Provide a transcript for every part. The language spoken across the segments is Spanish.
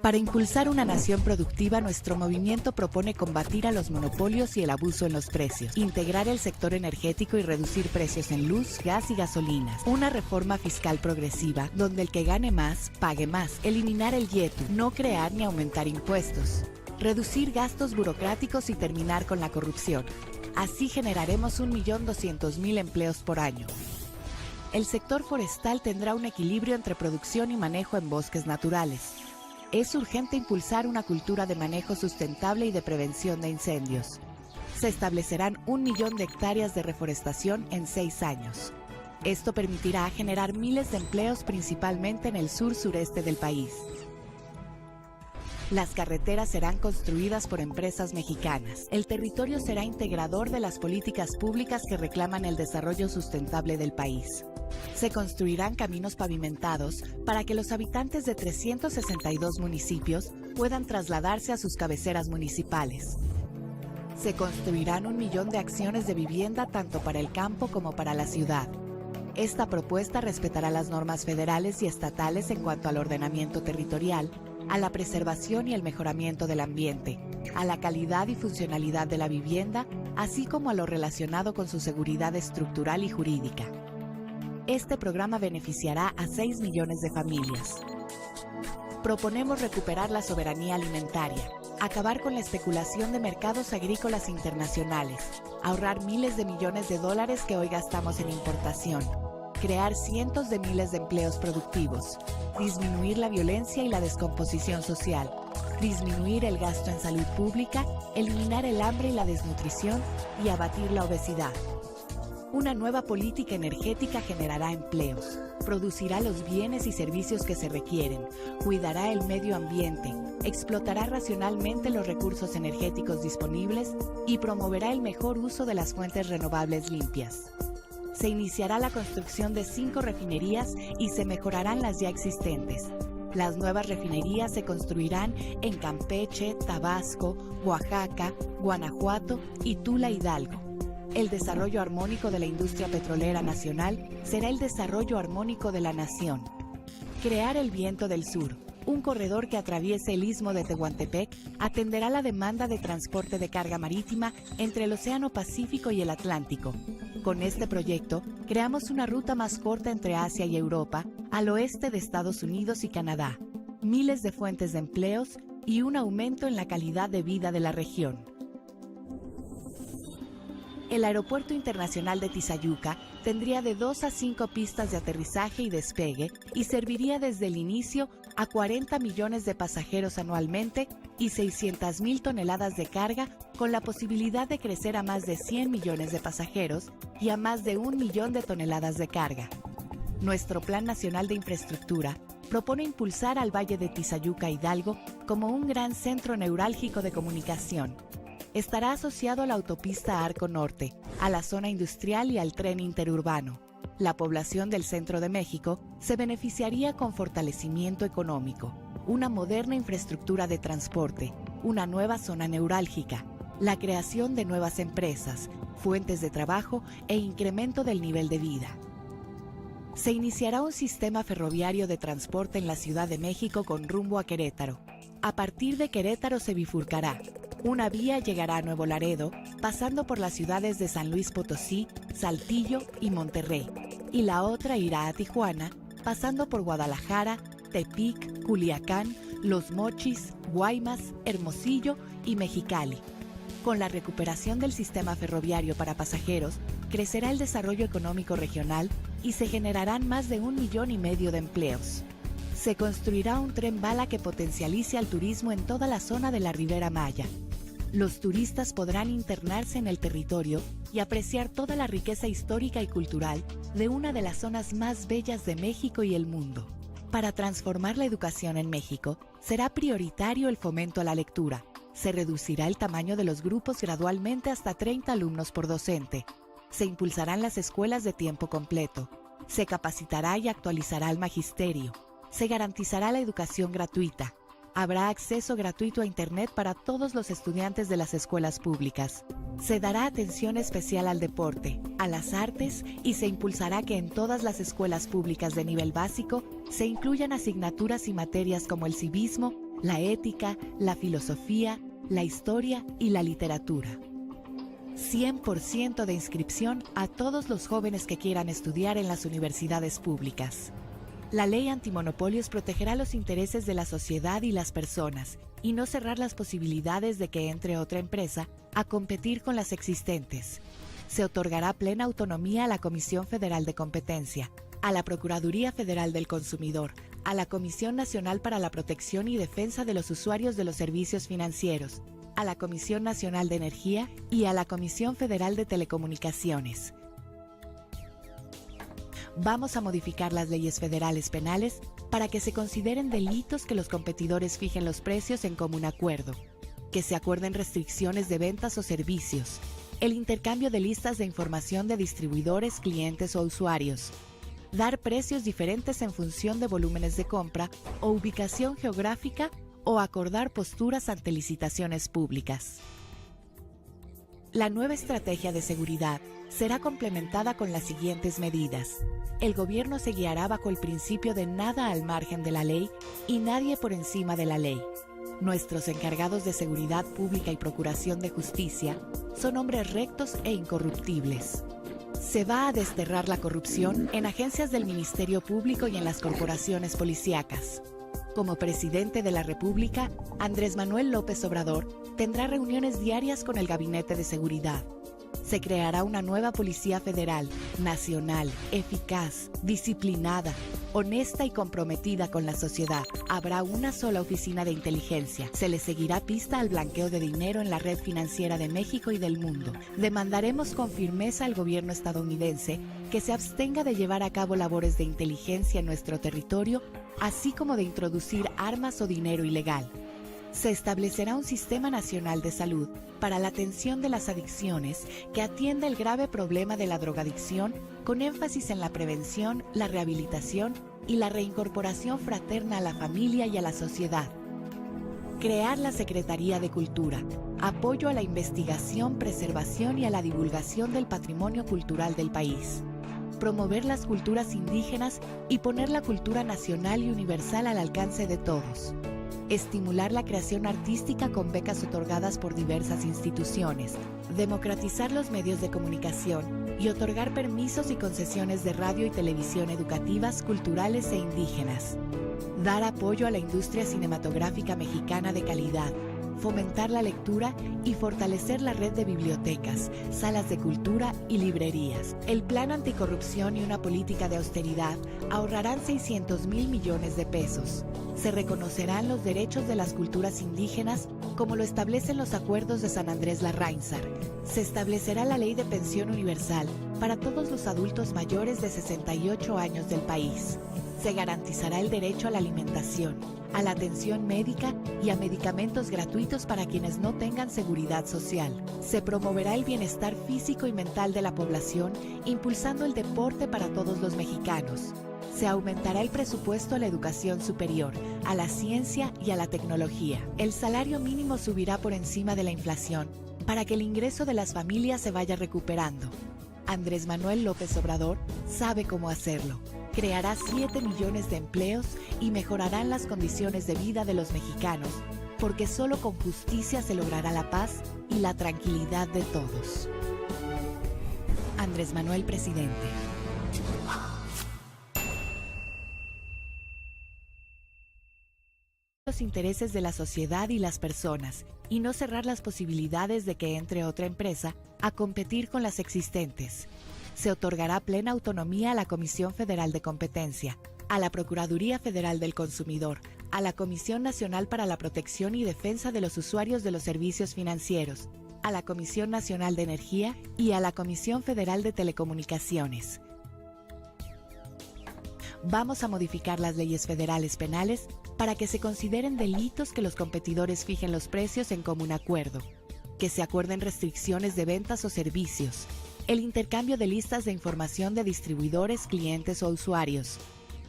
Para impulsar una nación productiva, nuestro movimiento propone combatir a los monopolios y el abuso en los precios, integrar el sector energético y reducir precios en luz, gas y gasolinas, una reforma fiscal progresiva donde el que gane más, pague más, eliminar el IETU, no crear ni aumentar impuestos, reducir gastos burocráticos y terminar con la corrupción. Así generaremos 1.200.000 empleos por año. El sector forestal tendrá un equilibrio entre producción y manejo en bosques naturales. Es urgente impulsar una cultura de manejo sustentable y de prevención de incendios. Se establecerán 1 millón de hectáreas de reforestación en 6 años. Esto permitirá generar miles de empleos principalmente en el sur-sureste del país. Las carreteras serán construidas por empresas mexicanas. El territorio será integrador de las políticas públicas que reclaman el desarrollo sustentable del país. Se construirán caminos pavimentados para que los habitantes de 362 municipios puedan trasladarse a sus cabeceras municipales. Se construirán 1 millón de acciones de vivienda tanto para el campo como para la ciudad. Esta propuesta respetará las normas federales y estatales en cuanto al ordenamiento territorial, a la preservación y el mejoramiento del ambiente, a la calidad y funcionalidad de la vivienda, así como a lo relacionado con su seguridad estructural y jurídica. Este programa beneficiará a 6 millones de familias. Proponemos recuperar la soberanía alimentaria, acabar con la especulación de mercados agrícolas internacionales, ahorrar miles de millones de dólares que hoy gastamos en importación, crear cientos de miles de empleos productivos, disminuir la violencia y la descomposición social, disminuir el gasto en salud pública, eliminar el hambre y la desnutrición y abatir la obesidad. Una nueva política energética generará empleos, producirá los bienes y servicios que se requieren, cuidará el medio ambiente, explotará racionalmente los recursos energéticos disponibles y promoverá el mejor uso de las fuentes renovables limpias. Se iniciará la construcción de 5 refinerías y se mejorarán las ya existentes. Las nuevas refinerías se construirán en Campeche, Tabasco, Oaxaca, Guanajuato y Tula Hidalgo. El desarrollo armónico de la industria petrolera nacional será el desarrollo armónico de la nación. Crear el Viento del Sur, un corredor que atraviese el istmo de Tehuantepec, atenderá la demanda de transporte de carga marítima entre el Océano Pacífico y el Atlántico. Con este proyecto, creamos una ruta más corta entre Asia y Europa, al oeste de Estados Unidos y Canadá, miles de fuentes de empleos y un aumento en la calidad de vida de la región. El Aeropuerto Internacional de Tizayuca tendría de 2 a 5 pistas de aterrizaje y despegue y serviría desde el inicio a 40 millones de pasajeros anualmente y 600.000 toneladas de carga, con la posibilidad de crecer a más de 100 millones de pasajeros y a más de 1 millón de toneladas de carga. Nuestro Plan Nacional de Infraestructura propone impulsar al Valle de Tizayuca Hidalgo como un gran centro neurálgico de comunicación. Estará asociado a la autopista Arco Norte, a la zona industrial y al tren interurbano. La población del centro de México se beneficiaría con fortalecimiento económico, una moderna infraestructura de transporte, una nueva zona neurálgica, la creación de nuevas empresas, fuentes de trabajo e incremento del nivel de vida. Se iniciará un sistema ferroviario de transporte en la Ciudad de México con rumbo a Querétaro. A partir de Querétaro se bifurcará. Una vía llegará a Nuevo Laredo, pasando por las ciudades de San Luis Potosí, Saltillo y Monterrey, y la otra irá a Tijuana, pasando por Guadalajara, Tepic, Culiacán, Los Mochis, Guaymas, Hermosillo y Mexicali. Con la recuperación del sistema ferroviario para pasajeros, crecerá el desarrollo económico regional y se generarán más de 1,5 millones de empleos. Se construirá un tren bala que potencialice al turismo en toda la zona de la Ribera Maya. Los turistas podrán internarse en el territorio y apreciar toda la riqueza histórica y cultural de una de las zonas más bellas de México y el mundo. Para transformar la educación en México, será prioritario el fomento a la lectura. Se reducirá el tamaño de los grupos gradualmente hasta 30 alumnos por docente. Se impulsarán las escuelas de tiempo completo. Se capacitará y actualizará el magisterio. Se garantizará la educación gratuita. Habrá acceso gratuito a Internet para todos los estudiantes de las escuelas públicas. Se dará atención especial al deporte, a las artes y se impulsará que en todas las escuelas públicas de nivel básico se incluyan asignaturas y materias como el civismo, la ética, la filosofía, la historia y la literatura. 100% de inscripción a todos los jóvenes que quieran estudiar en las universidades públicas. La ley antimonopolios protegerá los intereses de la sociedad y las personas y no cerrar las posibilidades de que entre otra empresa a competir con las existentes. Se otorgará plena autonomía a la Comisión Federal de Competencia, a la Procuraduría Federal del Consumidor, a la Comisión Nacional para la Protección y Defensa de los Usuarios de los Servicios Financieros, a la Comisión Nacional de Energía y a la Comisión Federal de Telecomunicaciones. Vamos a modificar las leyes federales penales para que se consideren delitos que los competidores fijen los precios en común acuerdo, que se acuerden restricciones de ventas o servicios, el intercambio de listas de información de distribuidores, clientes o usuarios, dar precios diferentes en función de volúmenes de compra o ubicación geográfica o acordar posturas ante licitaciones públicas. La nueva estrategia de seguridad será complementada con las siguientes medidas. El gobierno se guiará bajo el principio de nada al margen de la ley y nadie por encima de la ley. Nuestros encargados de seguridad pública y procuración de justicia son hombres rectos e incorruptibles. Se va a desterrar la corrupción en agencias del Ministerio Público y en las corporaciones policíacas. Como presidente de la República, Andrés Manuel López Obrador tendrá reuniones diarias con el Gabinete de Seguridad. Se creará una nueva Policía Federal, nacional, eficaz, disciplinada, honesta y comprometida con la sociedad. Habrá una sola oficina de inteligencia. Se le seguirá pista al blanqueo de dinero en la red financiera de México y del mundo. Demandaremos con firmeza al gobierno estadounidense que se abstenga de llevar a cabo labores de inteligencia en nuestro territorio, así como de introducir armas o dinero ilegal. Se establecerá un sistema nacional de salud para la atención de las adicciones que atienda el grave problema de la drogadicción con énfasis en la prevención, la rehabilitación y la reincorporación fraterna a la familia y a la sociedad. Crear la Secretaría de Cultura, apoyo a la investigación, preservación y a la divulgación del patrimonio cultural del país. Promover las culturas indígenas y poner la cultura nacional y universal al alcance de todos. Estimular la creación artística con becas otorgadas por diversas instituciones, democratizar los medios de comunicación y otorgar permisos y concesiones de radio y televisión educativas, culturales e indígenas. Dar apoyo a la industria cinematográfica mexicana de calidad, fomentar la lectura y fortalecer la red de bibliotecas, salas de cultura y librerías. El plan anticorrupción y una política de austeridad ahorrarán 600,000 millones de pesos. Se reconocerán los derechos de las culturas indígenas como lo establecen los acuerdos de San Andrés Larráinzar. Se establecerá la ley de pensión universal para todos los adultos mayores de 68 años del país. Se garantizará el derecho a la alimentación, a la atención médica y a medicamentos gratuitos para quienes no tengan seguridad social. Se promoverá el bienestar físico y mental de la población, impulsando el deporte para todos los mexicanos. Se aumentará el presupuesto a la educación superior, a la ciencia y a la tecnología. El salario mínimo subirá por encima de la inflación para que el ingreso de las familias se vaya recuperando. Andrés Manuel López Obrador sabe cómo hacerlo. Creará 7 millones de empleos y mejorarán las condiciones de vida de los mexicanos, porque solo con justicia se logrará la paz y la tranquilidad de todos. Andrés Manuel, presidente. Los intereses de la sociedad y las personas, y no cerrar las posibilidades de que entre otra empresa a competir con las existentes. Se otorgará plena autonomía a la Comisión Federal de Competencia, a la Procuraduría Federal del Consumidor, a la Comisión Nacional para la Protección y Defensa de los Usuarios de los Servicios Financieros, a la Comisión Nacional de Energía y a la Comisión Federal de Telecomunicaciones. Vamos a modificar las leyes federales penales para que se consideren delitos que los competidores fijen los precios en común acuerdo, que se acuerden restricciones de ventas o servicios, el intercambio de listas de información de distribuidores, clientes o usuarios,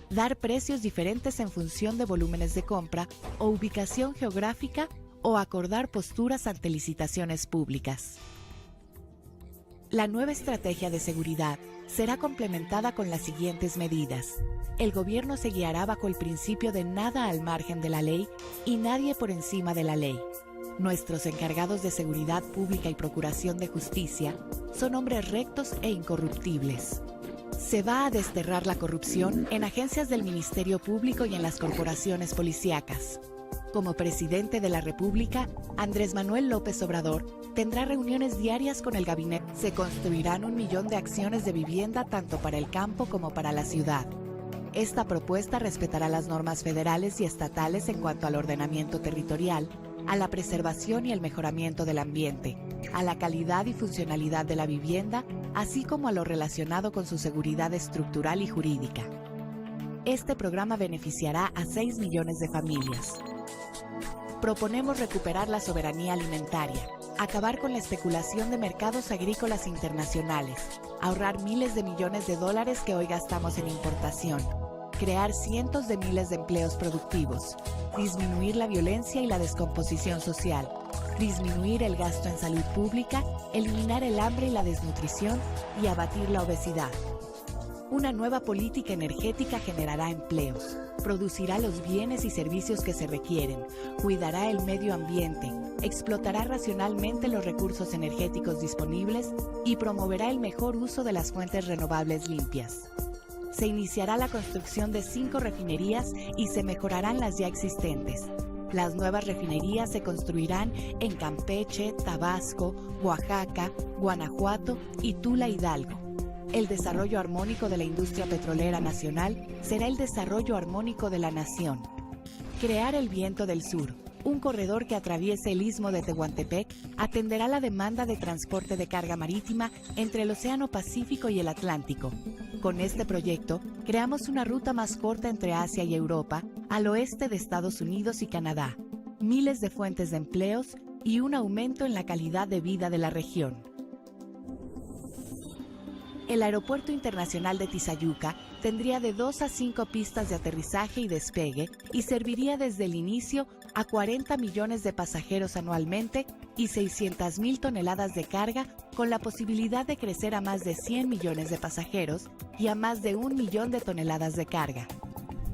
dar precios diferentes en función de volúmenes de compra o ubicación geográfica o acordar posturas ante licitaciones públicas. La nueva estrategia de seguridad será complementada con las siguientes medidas. El gobierno se guiará bajo el principio de nada al margen de la ley y nadie por encima de la ley. Nuestros encargados de seguridad pública y procuración de justicia son hombres rectos e incorruptibles. Se va a desterrar la corrupción en agencias del Ministerio Público y en las corporaciones policíacas. Como presidente de la República, Andrés Manuel López Obrador tendrá reuniones diarias con el gabinete. Se construirán 1 millón de acciones de vivienda tanto para el campo como para la ciudad. Esta propuesta respetará las normas federales y estatales en cuanto al ordenamiento territorial, a la preservación y el mejoramiento del ambiente, a la calidad y funcionalidad de la vivienda, así como a lo relacionado con su seguridad estructural y jurídica. Este programa beneficiará a 6 millones de familias. Proponemos recuperar la soberanía alimentaria, acabar con la especulación de mercados agrícolas internacionales, ahorrar miles de millones de dólares que hoy gastamos en importación, crear cientos de miles de empleos productivos, disminuir la violencia y la descomposición social, disminuir el gasto en salud pública, eliminar el hambre y la desnutrición y abatir la obesidad. Una nueva política energética generará empleos, producirá los bienes y servicios que se requieren, cuidará el medio ambiente, explotará racionalmente los recursos energéticos disponibles y promoverá el mejor uso de las fuentes renovables limpias. Se iniciará la construcción de 5 refinerías y se mejorarán las ya existentes. Las nuevas refinerías se construirán en Campeche, Tabasco, Oaxaca, Guanajuato y Tula Hidalgo. El desarrollo armónico de la industria petrolera nacional será el desarrollo armónico de la nación. Crear el Viento del Sur, un corredor que atraviese el istmo de Tehuantepec, atenderá la demanda de transporte de carga marítima entre el Océano Pacífico y el Atlántico. Con este proyecto, creamos una ruta más corta entre Asia y Europa, al oeste de Estados Unidos y Canadá, miles de fuentes de empleos y un aumento en la calidad de vida de la región. El Aeropuerto Internacional de Tizayuca tendría de 2 a 5 pistas de aterrizaje y despegue y serviría desde el inicio a 40 millones de pasajeros anualmente y 600,000 toneladas de carga, con la posibilidad de crecer a más de 100 millones de pasajeros y a más de 1 millón de toneladas de carga.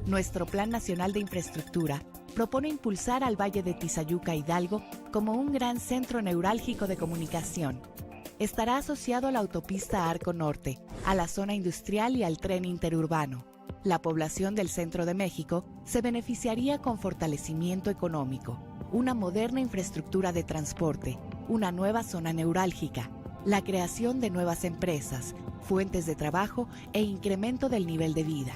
Nuestro Plan Nacional de Infraestructura propone impulsar al Valle de Tizayuca Hidalgo como un gran centro neurálgico de comunicación. Estará asociado a la autopista Arco Norte, a la zona industrial y al tren interurbano. La población del centro de México se beneficiaría con fortalecimiento económico, una moderna infraestructura de transporte, una nueva zona neurálgica, la creación de nuevas empresas, fuentes de trabajo e incremento del nivel de vida.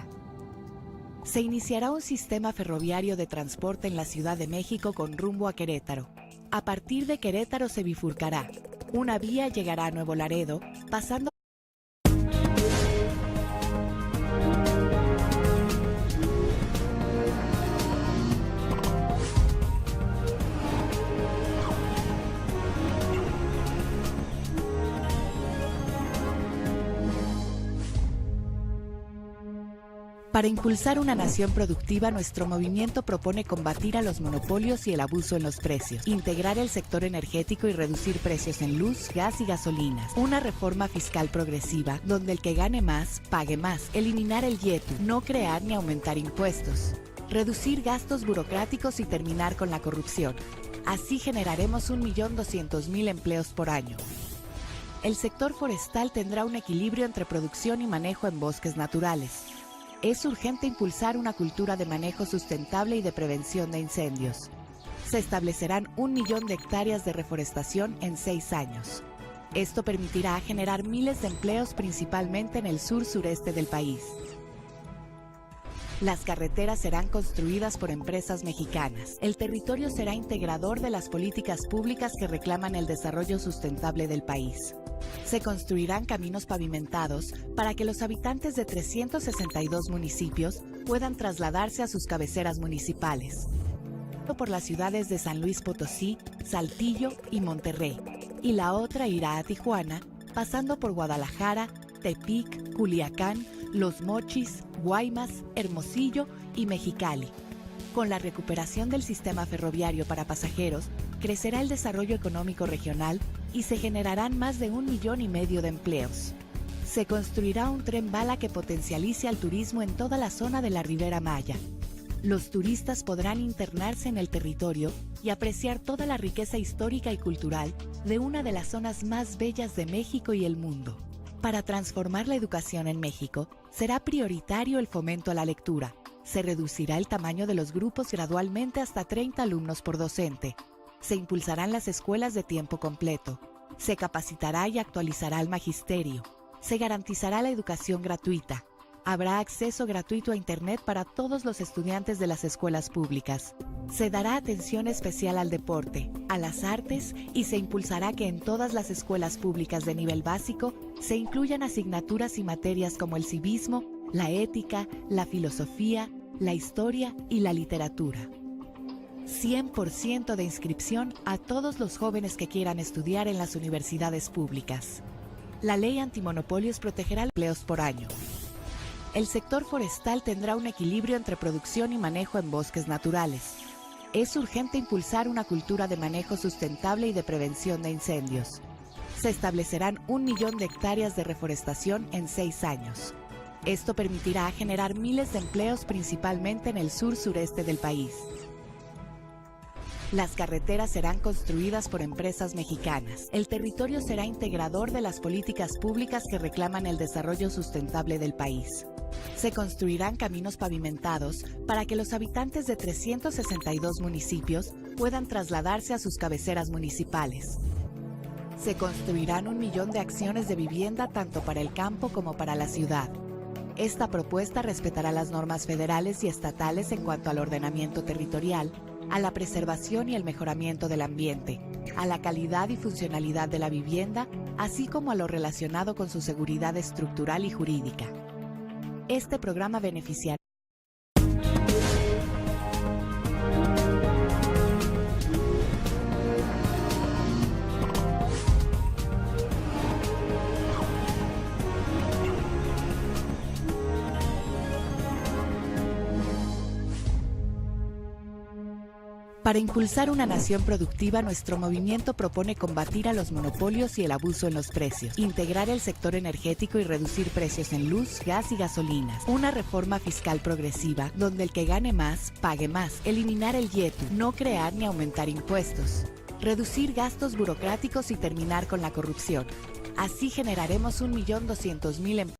Se iniciará un sistema ferroviario de transporte en la Ciudad de México con rumbo a Querétaro. A partir de Querétaro se bifurcará. Una vía llegará a Nuevo Laredo, pasando Para impulsar una nación productiva, nuestro movimiento propone combatir a los monopolios y el abuso en los precios, integrar el sector energético y reducir precios en luz, gas y gasolinas, una reforma fiscal progresiva donde el que gane más, pague más, eliminar el IETU, no crear ni aumentar impuestos, reducir gastos burocráticos y terminar con la corrupción. Así generaremos 1.200.000 empleos por año. El sector forestal tendrá un equilibrio entre producción y manejo en bosques naturales. Es urgente impulsar una cultura de manejo sustentable y de prevención de incendios. Se establecerán 1 millón de hectáreas de reforestación en 6 años. Esto permitirá generar miles de empleos principalmente en el sur-sureste del país. Las carreteras serán construidas por empresas mexicanas. El territorio será integrador de las políticas públicas que reclaman el desarrollo sustentable del país. Se construirán caminos pavimentados para que los habitantes de 362 municipios puedan trasladarse a sus cabeceras municipales. Por las ciudades de San Luis Potosí, Saltillo y Monterrey. Y la otra irá a Tijuana, pasando por Guadalajara, Tepic, Culiacán, Los Mochis, Guaymas, Hermosillo y Mexicali. Con la recuperación del sistema ferroviario para pasajeros, crecerá el desarrollo económico regional y se generarán más de 1,5 millones de empleos. Se construirá un tren bala que potencialice al turismo en toda la zona de la Ribera Maya. Los turistas podrán internarse en el territorio y apreciar toda la riqueza histórica y cultural de una de las zonas más bellas de México y el mundo. Para transformar la educación en México, será prioritario el fomento a la lectura. Se reducirá el tamaño de los grupos gradualmente hasta 30 alumnos por docente. Se impulsarán las escuelas de tiempo completo. Se capacitará y actualizará el magisterio. Se garantizará la educación gratuita. Habrá acceso gratuito a Internet para todos los estudiantes de las escuelas públicas. Se dará atención especial al deporte, a las artes y se impulsará que en todas las escuelas públicas de nivel básico se incluyan asignaturas y materias como el civismo, la ética, la filosofía, la historia y la literatura. 100% de inscripción a todos los jóvenes que quieran estudiar en las universidades públicas. La ley antimonopolios protegerá empleos por año. El sector forestal tendrá un equilibrio entre producción y manejo en bosques naturales. Es urgente impulsar una cultura de manejo sustentable y de prevención de incendios. Se establecerán 1 millón de hectáreas de reforestación en 6 años. Esto permitirá generar miles de empleos principalmente en el sur-sureste del país. Las carreteras serán construidas por empresas mexicanas. El territorio será integrador de las políticas públicas que reclaman el desarrollo sustentable del país. Se construirán caminos pavimentados para que los habitantes de 362 municipios puedan trasladarse a sus cabeceras municipales. Se construirán 1 millón de acciones de vivienda tanto para el campo como para la ciudad. Esta propuesta respetará las normas federales y estatales en cuanto al ordenamiento territorial, a la preservación y el mejoramiento del ambiente, a la calidad y funcionalidad de la vivienda, así como a lo relacionado con su seguridad estructural y jurídica. Este programa beneficiará Para impulsar una nación productiva, nuestro movimiento propone combatir a los monopolios y el abuso en los precios, integrar el sector energético y reducir precios en luz, gas y gasolinas, una reforma fiscal progresiva donde el que gane más, pague más, eliminar el IETU, no crear ni aumentar impuestos, reducir gastos burocráticos y terminar con la corrupción. Así generaremos 1.200.000 empleos.